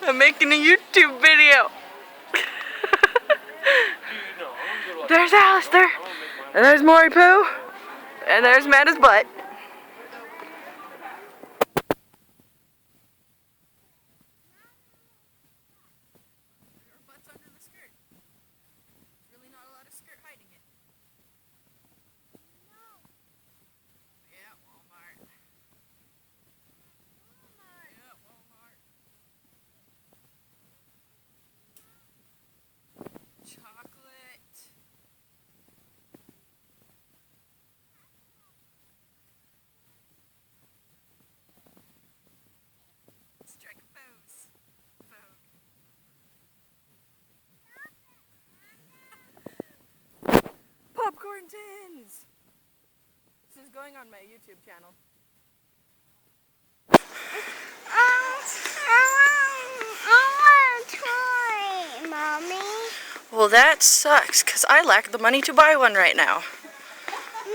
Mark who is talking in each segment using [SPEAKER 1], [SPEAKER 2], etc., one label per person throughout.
[SPEAKER 1] I'm making a YouTube video. There's Alistair. And there's Maury Poo. And there's Amanda's butt. Her butt's under the skirt. There's really not a lot of skirt hiding it. No. Yeah, Walmart. Yeah, Walmart. Chocolate. Strike a pose. Popcorn tins! This is going on my YouTube channel.
[SPEAKER 2] I want a toy, Mommy.
[SPEAKER 1] Well, that sucks, because I lack the money to buy one right now.
[SPEAKER 2] Me?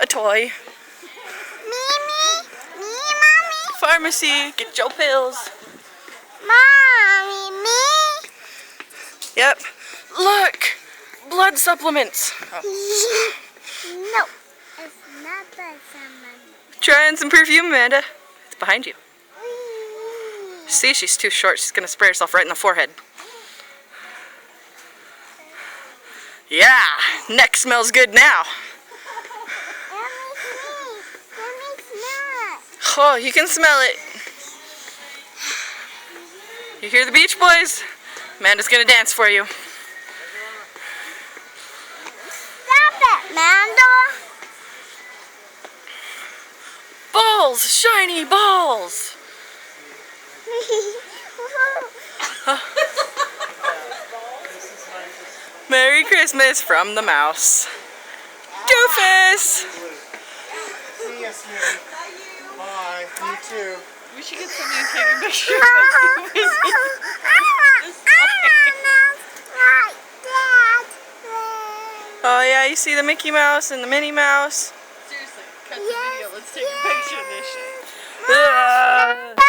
[SPEAKER 1] A toy.
[SPEAKER 2] Me, Mommy?
[SPEAKER 1] Pharmacy, get your pills.
[SPEAKER 2] Mommy, me?
[SPEAKER 1] Yep. Look! Blood supplements. Oh.
[SPEAKER 2] No, it's not the salmon.
[SPEAKER 1] Trying some perfume, Amanda. It's behind you. See, she's too short. She's going to spray herself right in the forehead. Yeah, neck smells good now. Oh, you can smell it. You hear the Beach Boys? Amanda's going to dance for you.
[SPEAKER 2] Stop it, Amanda.
[SPEAKER 1] Balls! Shiny balls! Merry Christmas from the mouse. Doofus!
[SPEAKER 3] Yes, ma'am. Bye. You too.
[SPEAKER 1] We should get somebody to take a picture Oh yeah, you see the Mickey Mouse and the Minnie Mouse?
[SPEAKER 4] Seriously, cut the video. Let's take a picture of this shit.